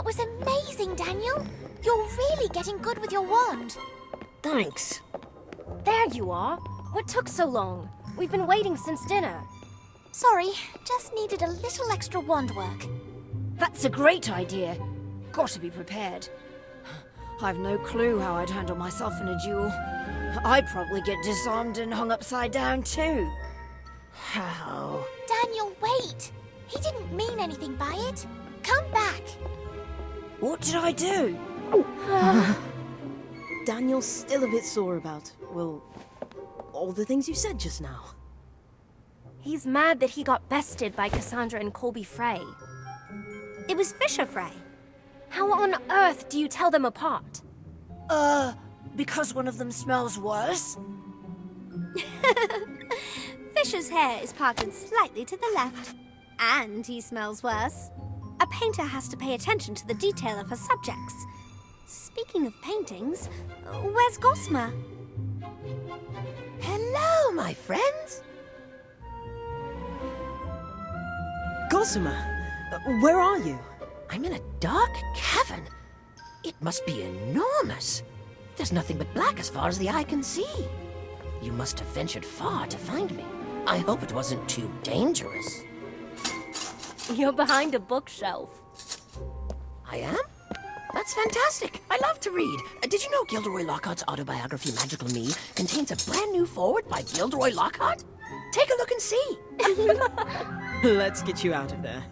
was amazing, Daniel. You're really getting good with your wand. Thanks. There you are. What took so long? We've been waiting since dinner. Sorry, just needed a little extra wand work. That's a great idea. Got to be prepared. I've no clue how I'd handle myself in a duel. I'd probably get disarmed and hung upside down too. How? Daniel, wait! He didn't mean anything by it. Come back. What did I do? Daniel's still a bit sore about, well, all the things you said just now. He's mad that he got bested by Cassandra and Colby Frey. It was Fisher Frey. How on earth do you tell them apart? Because one of them smells worse? Fisher's hair is parted slightly to the left. And he smells worse. A painter has to pay attention to the detail of her subjects. Speaking of paintings, where's Gossamer? Hello, my friends. Gossamer, where are you? I'm in a dark cavern. It must be enormous. There's nothing but black as far as the eye can see. You must have ventured far to find me. I hope it wasn't too dangerous. You're behind a bookshelf. I am? That's fantastic. I love to read. Did you know Gilderoy Lockhart's autobiography, Magical Me, contains a brand new foreword by Gilderoy Lockhart? Take a look and see. Let's get you out of there.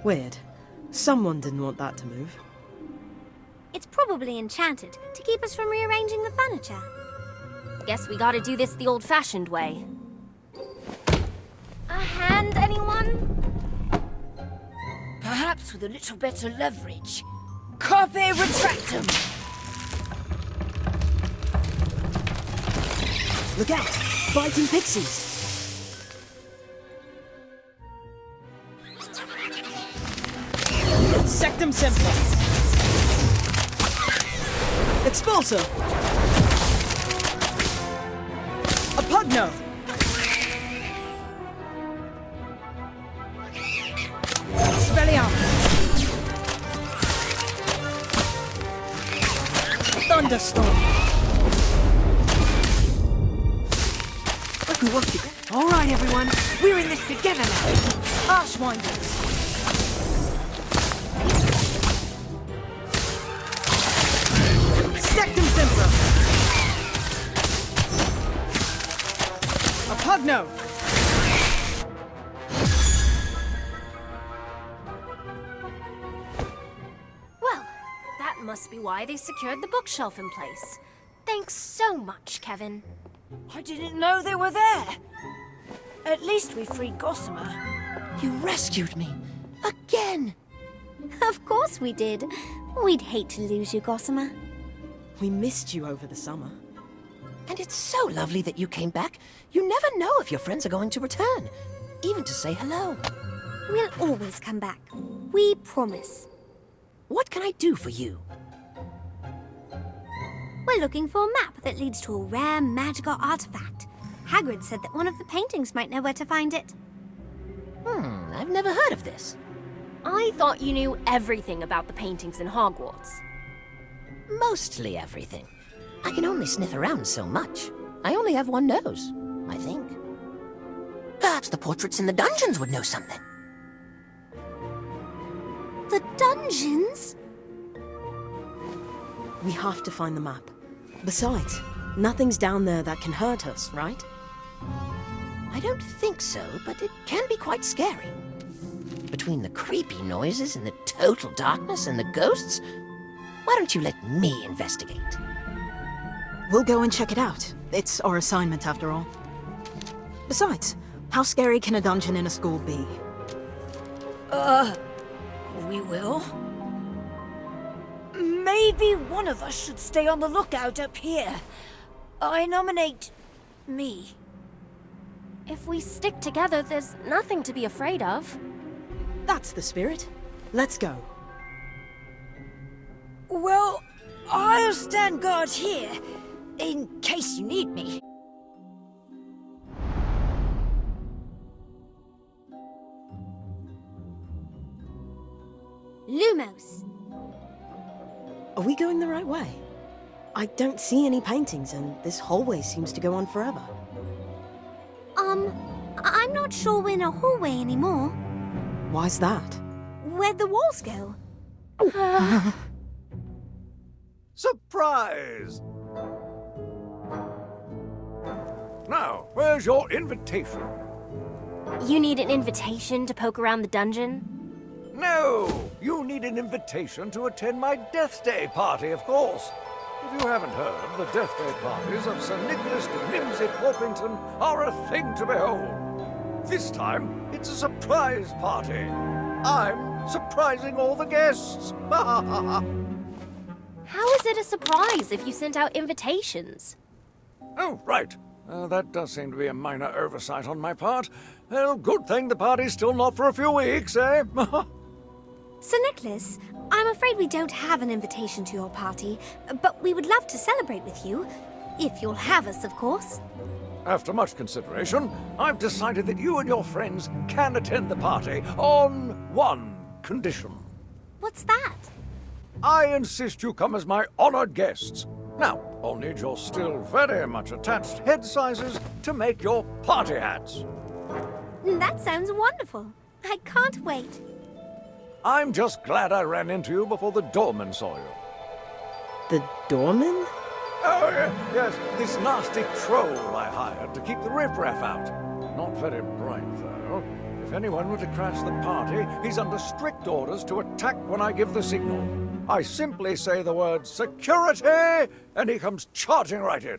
Weird. Someone didn't want that to move. It's probably enchanted to keep us from rearranging the furniture. Guess we gotta do this the old-fashioned way. A hand, anyone? Perhaps with a little better leverage. Carpe retractum! Look out! Biting pixies! Sectum Sempra! Expulso! Apugno! Expelliarmus! Thunderstorm! All right, everyone. We're in this together now. Archwinders! Sectum Sempra! Apugno! Well, that must be why they secured the bookshelf in place. Thanks so much, Kevin. I didn't know they were there. At least we freed Gossamer. You rescued me. Again. Of course we did. We'd hate to lose you, Gossamer. We missed you over the summer. And it's so lovely that you came back. You never know if your friends are going to return. Even to say hello. We'll always come back. We promise. What can I do for you? We're looking for a map that leads to a rare magical artifact. Hagrid said that one of the paintings might know where to find it. I've never heard of this. I thought you knew everything about the paintings in Hogwarts. Mostly everything. I can only sniff around so much. I only have one nose, I think. Perhaps the portraits in the dungeons would know something. The dungeons? We have to find the map. Besides, nothing's down there that can hurt us, right? I don't think so, but it can be quite scary. Between the creepy noises and the total darkness and the ghosts, why don't you let me investigate? We'll go and check it out. It's our assignment, after all. Besides, how scary can a dungeon in a school be? We will. Maybe one of us should stay on the lookout up here. I nominate me. If we stick together, there's nothing to be afraid of. That's the spirit. Let's go. Well, I'll stand guard here, in case you need me. Lumos. Are we going the right way? I don't see any paintings, and this hallway seems to go on forever. I'm not sure we're in a hallway anymore. Why's that? Where'd the walls go? Surprise! Now, where's your invitation? You need an invitation to poke around the dungeon? No! You need an invitation to attend my Death Day party, of course. If you haven't heard, the Death Day parties of Sir Nicholas de Mimsy Porpington are a thing to behold. This time, it's a surprise party. I'm surprising all the guests. How is it a surprise if you sent out invitations? Oh, right. That does seem to be a minor oversight on my part. Well, good thing the party's still not for a few weeks, eh? Sir Nicholas, I'm afraid we don't have an invitation to your party, but we would love to celebrate with you. If you'll have us, of course. After much consideration, I've decided that you and your friends can attend the party on one condition. What's that? I insist you come as my honored guests. Now, I'll need your still very much attached head sizes to make your party hats. That sounds wonderful. I can't wait. I'm just glad I ran into you before the doorman saw you. The doorman? Oh, yes, this nasty troll I hired to keep the riffraff out. Not very bright, though. If anyone were to crash the party, he's under strict orders to attack when I give the signal. I simply say the word security, and he comes charging right in.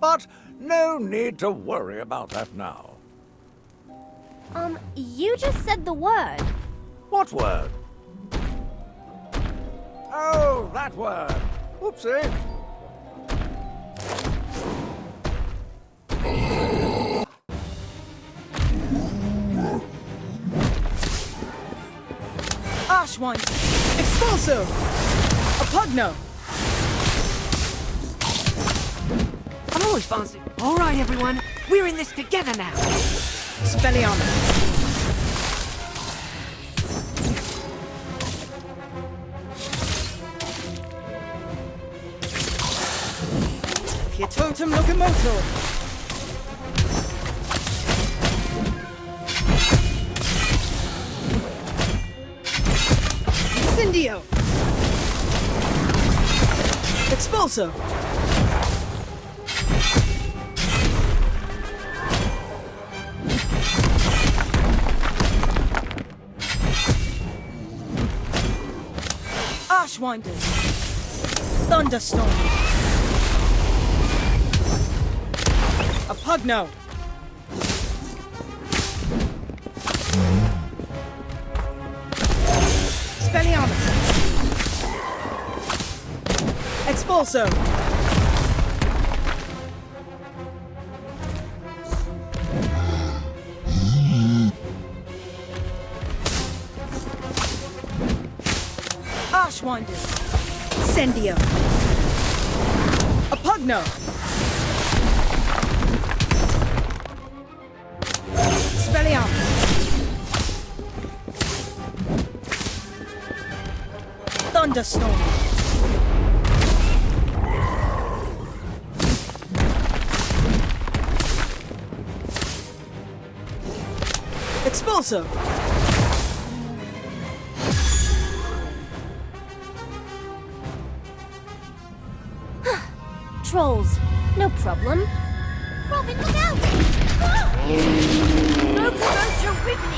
But no need to worry about that now. You just said the word. What word? Oh, that word. Whoopsie. Ashwine! Expulso! Apugno! I'm always fancy. All right, everyone. We're in this together now. Spelliano! Pietotum Locomoto! Incendio! Expulso! Ashwinders! Thunderstorm! Apugno! Spelliano! Expulso! Ashwinders! Incendio! Apugno! Spelliano! Thunderstorm! Expulso! Trolls, no problem. Robin, look out! No commotion with me!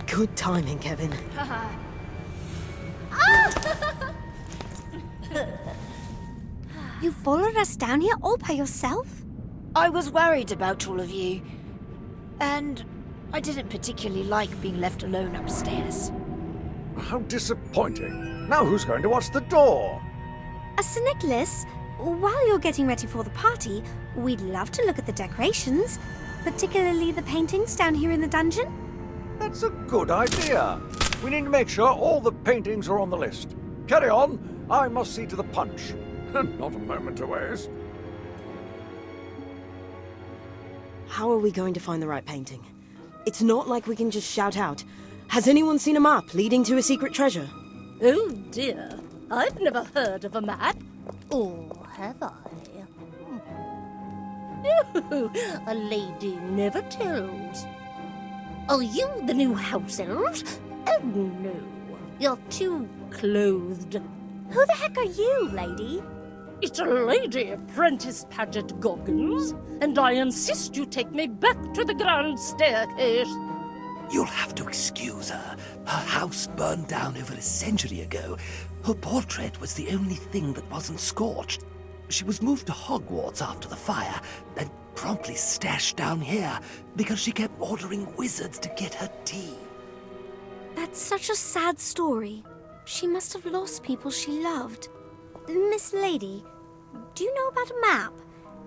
Good timing, Kevin. You followed us down here all by yourself? I was worried about all of you. And I didn't particularly like being left alone upstairs. How disappointing. Now who's going to watch the door? Sir Nicholas, while you're getting ready for the party, we'd love to look at the decorations, particularly the paintings down here in the dungeon. That's a good idea. We need to make sure all the paintings are on the list. Carry on. I must see to the punch. Not a moment to waste. How are we going to find the right painting? It's not like we can just shout out. Has anyone seen a map leading to a secret treasure? Oh dear, I've never heard of a map. Or have I? No, a lady never tells. Are you the new house elves? Oh no, you're too clothed. Who the heck are you, lady? It's a lady, Apprentice Paget Goggins, and I insist you take me back to the grand staircase. You'll have to excuse her. Her house burned down over a century ago. Her portrait was the only thing that wasn't scorched. She was moved to Hogwarts after the fire, and promptly stashed down here because she kept ordering wizards to get her tea. That's such a sad story. She must have lost people she loved. Miss Lady, do you know about a map?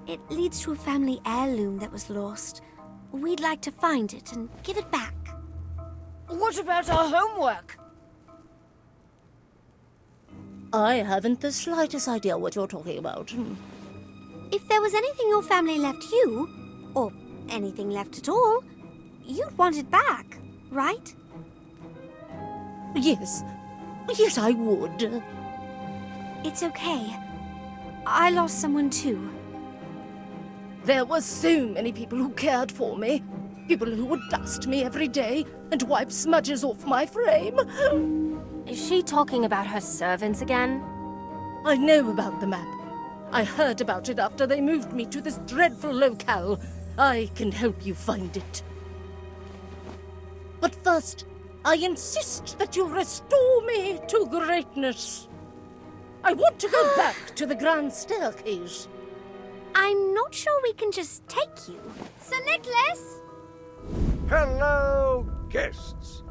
It leads to a family heirloom that was lost. We'd like to find it and give it back. What about our homework? I haven't the slightest idea what you're talking about. If there was anything your family left you, or anything left at all, you'd want it back, right? Yes. Yes, I would. It's okay. I lost someone too. There were so many people who cared for me. People who would dust me every day and wipe smudges off my frame. Is she talking about her servants again? I know about the map. I heard about it after they moved me to this dreadful locale. I can help you find it. But first, I insist that you restore me to greatness. I want to go back to the grand staircase. I'm not sure we can just take you. Sir Nicholas? Hello, guests.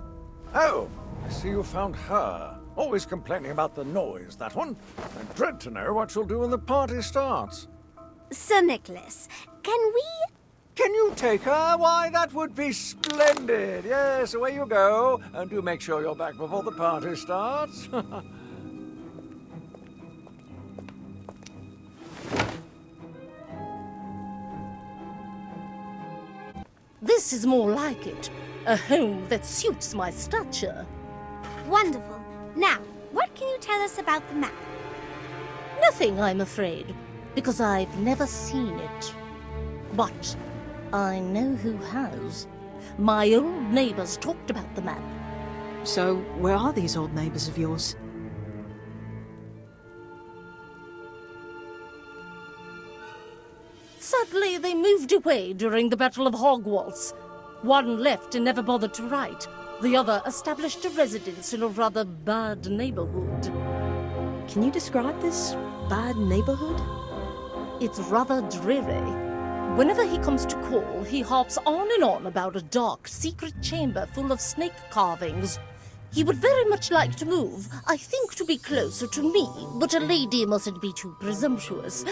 Oh, I see you found her. Always complaining about the noise, that one. I dread to know what she'll do when the party starts. Sir Nicholas, can we... Can you take her? Why, that would be splendid. Yes, away you go. And do make sure you're back before the party starts. This is more like it. A home that suits my stature. Wonderful. Now, what can you tell us about the map? Nothing, I'm afraid, because I've never seen it. But I know who has. My old neighbors talked about the map. So, where are these old neighbors of yours? Sadly, they moved away during the Battle of Hogwarts. One left and never bothered to write. The other established a residence in a rather bad neighborhood. Can you describe this bad neighborhood? It's rather dreary. Whenever he comes to call, he harps on and on about a dark, secret chamber full of snake carvings. He would very much like to move, I think to be closer to me, but a lady mustn't be too presumptuous.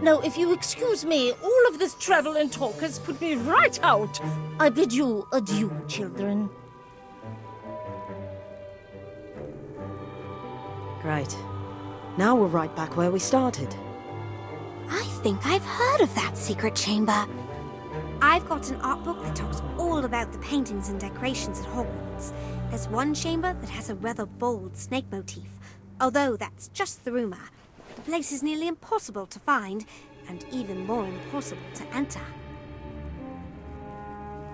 Now, if you excuse me, all of this travel and talk has put me right out. I bid you adieu, children. Great. Now we're right back where we started. I think I've heard of that secret chamber. I've got an art book that talks all about the paintings and decorations at Hogwarts. There's one chamber that has a rather bold snake motif, although that's just the rumor. The place is nearly impossible to find, and even more impossible to enter.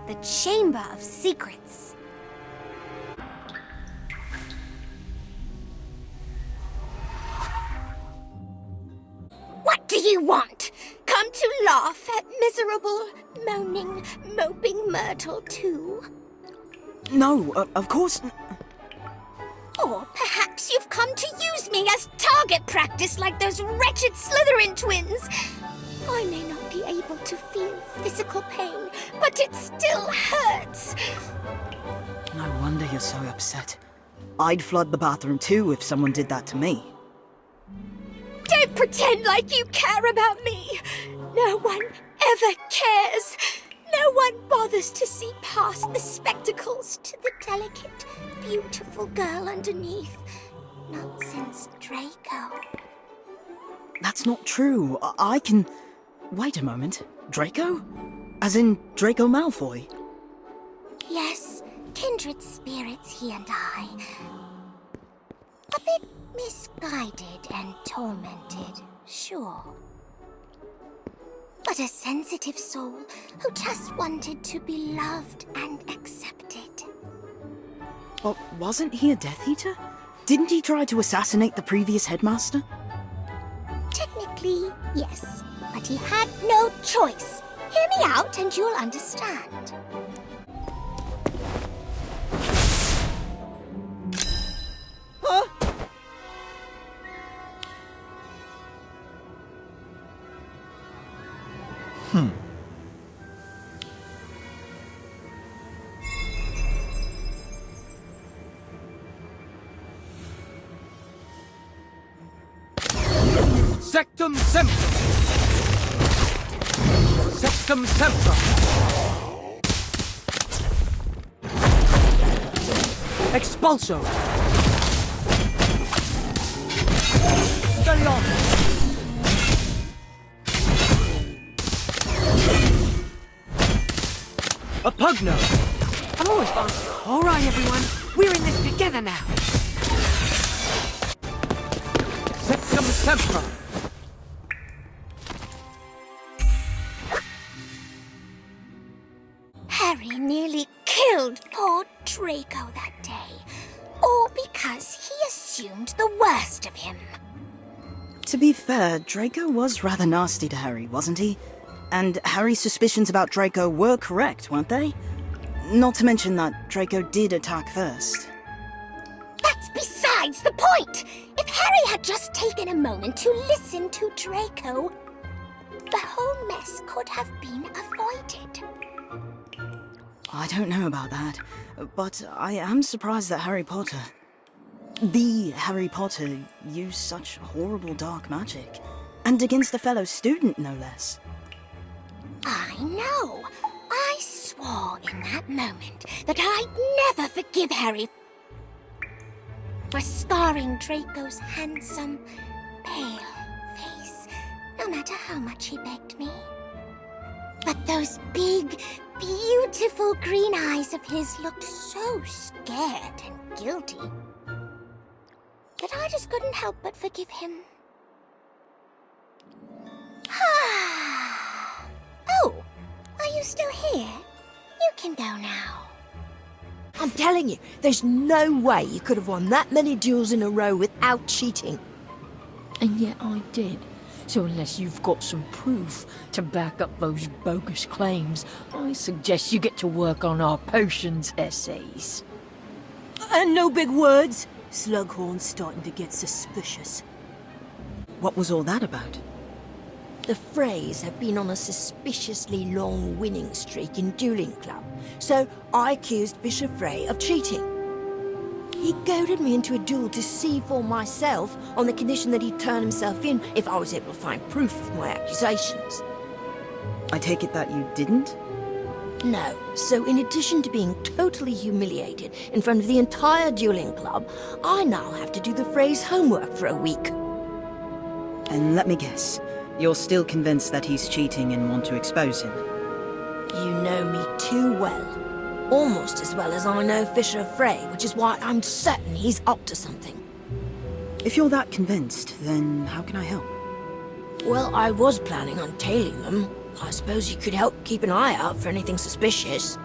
The Chamber of Secrets. What do you want? Come to laugh at miserable, moaning, moping Myrtle too? No, of course... Or perhaps you've come to use me as target practice like those wretched Slytherin twins. I may not be able to feel physical pain, but it still hurts. No wonder you're so upset. I'd flood the bathroom too if someone did that to me. Don't pretend like you care about me. No one ever cares. No one bothers to see past the spectacles to the delicate, beautiful girl underneath. Not since Draco. That's not true. I can... Wait a moment. Draco? As in Draco Malfoy? kindred spirits, he and I. A bit misguided and tormented, sure. But a sensitive soul who just wanted to be loved and accepted. But wasn't he a Death Eater? Didn't he try to assassinate the previous headmaster? Technically, yes. But he had no choice. Hear me out and you'll understand. Huh? Sectum Sempra! Sectum Sempra! Expulso! Stay on! A Pugno! I'm always fine. All right, everyone. We're in this together now. Sectum Sempra! Harry nearly killed poor Draco that day. All because he assumed the worst of him. To be fair, Draco was rather nasty to Harry, wasn't he? And Harry's suspicions about Draco were correct, weren't they? Not to mention that Draco did attack first. That's besides the point! If Harry had just taken a moment to listen to Draco, the whole mess could have been avoided. I don't know about that, but I am surprised that the Harry Potter, used such horrible dark magic. And against a fellow student, no less. I know. I swore in that moment that I'd never forgive Harry for scarring Draco's handsome, pale face, no matter how much he begged me. But those big, beautiful green eyes of his looked so scared and guilty that I just couldn't help but forgive him. Oh, are you still here? You can go now. I'm telling you, there's no way you could have won that many duels in a row without cheating. And yet I did. So unless you've got some proof to back up those bogus claims, I suggest you get to work on our potions essays. And no big words. Slughorn's starting to get suspicious. What was all that about? The Freys have been on a suspiciously long winning streak in Dueling Club, so I accused Bishop Frey of cheating. He goaded me into a duel to see for myself on the condition that he'd turn himself in if I was able to find proof of my accusations. I take it that you didn't? No, so in addition to being totally humiliated in front of the entire Dueling Club, I now have to do the Freys' homework for a week. And let me guess, you're still convinced that he's cheating and want to expose him? You know me too well. Almost as well as I know Fisher of Frey, which is why I'm certain he's up to something. If you're that convinced, then how can I help? Well, I was planning on tailing them. I suppose you could help keep an eye out for anything suspicious.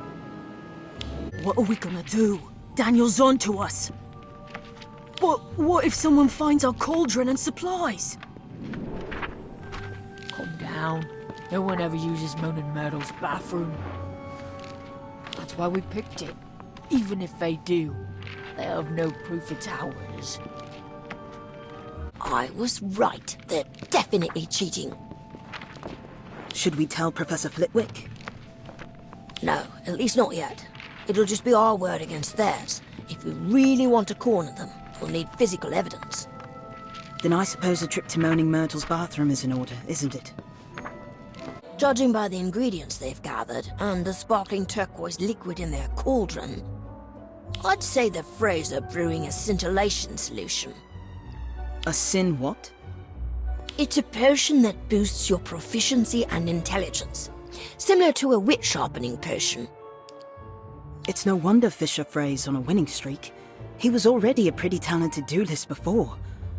What are we gonna do? Daniel's on to us. But what if someone finds our cauldron and supplies? Calm down. No one ever uses Moaning Myrtle's bathroom. That's why we picked it. Even if they do, they have no proof it's ours. I was right. They're definitely cheating. Should we tell Professor Flitwick? No, at least not yet. It'll just be our word against theirs. If we really want to corner them, we'll need physical evidence. Then I suppose a trip to Moaning Myrtle's bathroom is in order, isn't it? Judging by the ingredients they've gathered, and the sparkling turquoise liquid in their cauldron, I'd say the Freys are brewing a scintillation solution. A sin what? It's a potion that boosts your proficiency and intelligence, similar to a wit sharpening potion. It's no wonder Fisher Frey's on a winning streak. He was already a pretty talented duelist before.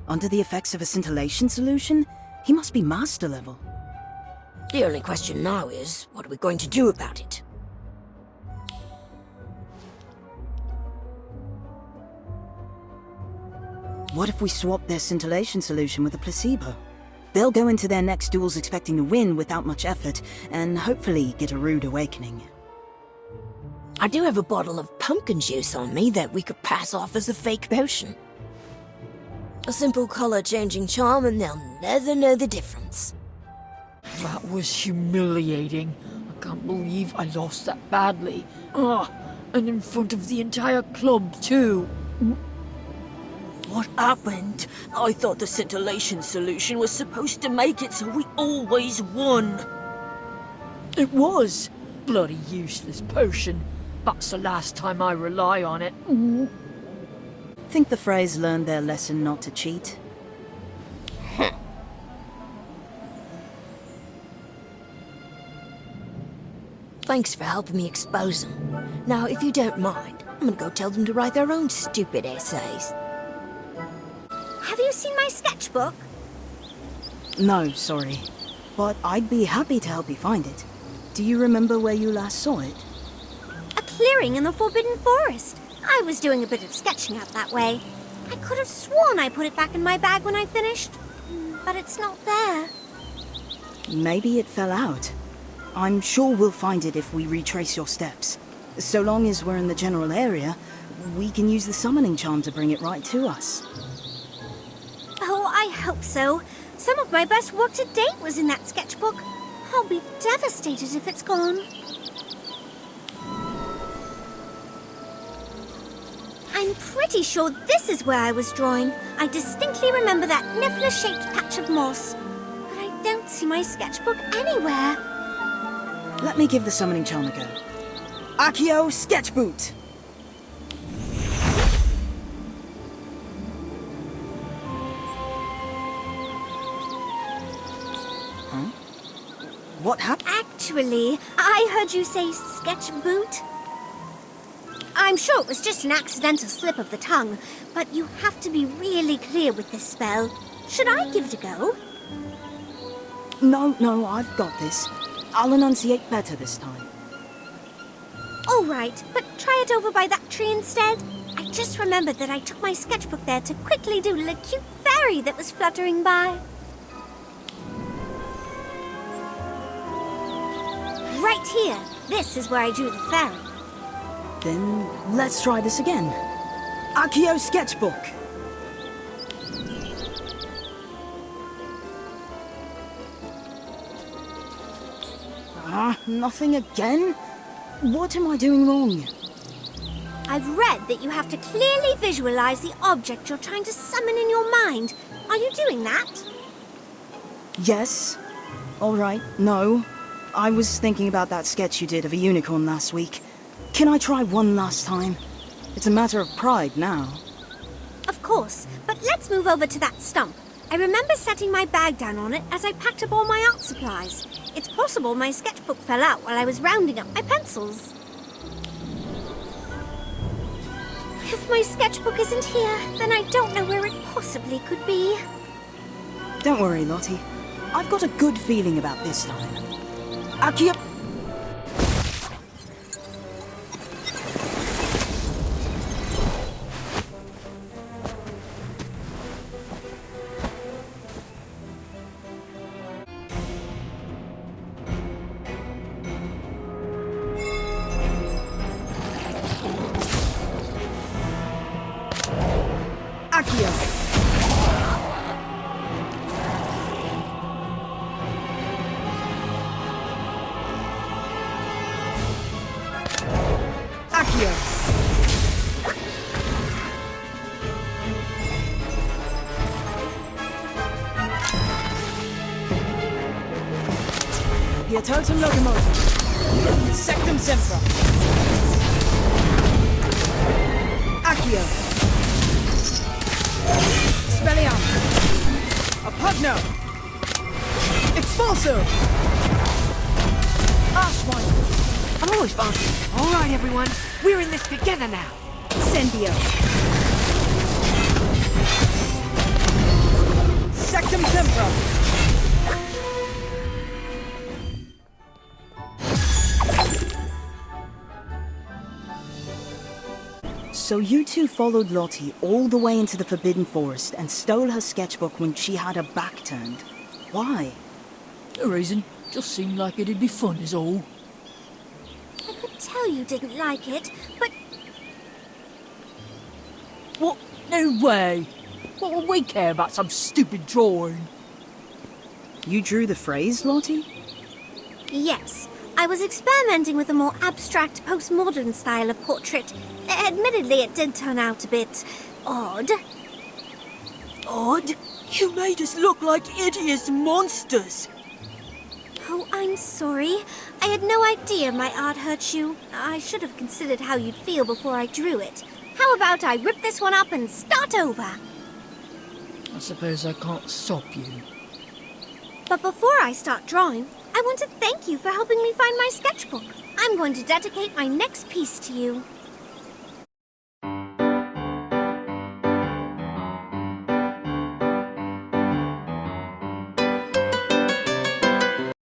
Under the effects of a scintillation solution, he must be master level. The only question now is, what are we going to do about it? What if we swap their scintillation solution with a placebo? They'll go into their next duels expecting to win without much effort, and hopefully get a rude awakening. I do have a bottle of pumpkin juice on me that we could pass off as a fake potion. A simple color-changing charm and they'll never know the difference. That was humiliating. I can't believe I lost that badly. Ugh, and in front of the entire club, too. What happened? I thought the scintillation solution was supposed to make it so we always won. It was. Bloody useless potion. That's the last time I rely on it. Think the Freys learned their lesson not to cheat? Thanks for helping me expose them. Now, if you don't mind, I'm gonna go tell them to write their own stupid essays. Have you seen my sketchbook? No, sorry. But I'd be happy to help you find it. Do you remember where you last saw it? A clearing in the Forbidden Forest. I was doing a bit of sketching out that way. I could have sworn I put it back in my bag when I finished. But it's not there. Maybe it fell out. I'm sure we'll find it if we retrace your steps. So long as we're in the general area, we can use the summoning charm to bring it right to us. Oh, I hope so. Some of my best work to date was in that sketchbook. I'll be devastated if it's gone. I'm pretty sure this is where I was drawing. I distinctly remember that niffler-shaped patch of moss. But I don't see my sketchbook anywhere. Let me give the summoning charm a go. Accio Sketchboot! Huh? What happened? Actually, I heard you say sketchboot. I'm sure it was just an accidental slip of the tongue, but you have to be really clear with this spell. Should I give it a go? No, I've got this. I'll enunciate better this time. All right, but try it over by that tree instead. I just remembered that I took my sketchbook there to quickly doodle a cute fairy that was fluttering by. Right here. This is where I drew the fairy. Then let's try this again. Accio Sketchbook! Nothing again? What am I doing wrong? I've read that you have to clearly visualize the object you're trying to summon in your mind. Are you doing that? Yes. All right, no. I was thinking about that sketch you did of a unicorn last week. Can I try one last time? It's a matter of pride now. Of course, but let's move over to that stump. I remember setting my bag down on it as I packed up all my art supplies. It's possible my sketchbook fell out while I was rounding up my pencils. If my sketchbook isn't here, then I don't know where it possibly could be. Don't worry, Lottie. I've got a good feeling about this time. Accio... Accio! Accio! Pietotum locomotive. Sectum sempra. Accio! Spelliarmus! Apugno! Expulso! Archwinder! I'm always fast. All right, everyone. We're in this together now. Incendio. Sectum Tempo. So you two followed Lottie all the way into the Forbidden Forest and stole her sketchbook when she had her back turned. Why? No reason. Just seemed like it'd be fun is all. I could tell you didn't like it, but What? No way. What would we care about some stupid drawing? You drew the phrase, Lottie? yes, I was experimenting with a more abstract postmodern style of portrait. Admittedly, it did turn out a bit odd. Odd? You made us look like hideous monsters. Oh, I'm sorry. I had no idea my art hurt you. I should have considered how you'd feel before I drew it. How about I rip this one up and start over? I suppose I can't stop you. But before I start drawing, I want to thank you for helping me find my sketchbook. I'm going to dedicate my next piece to you.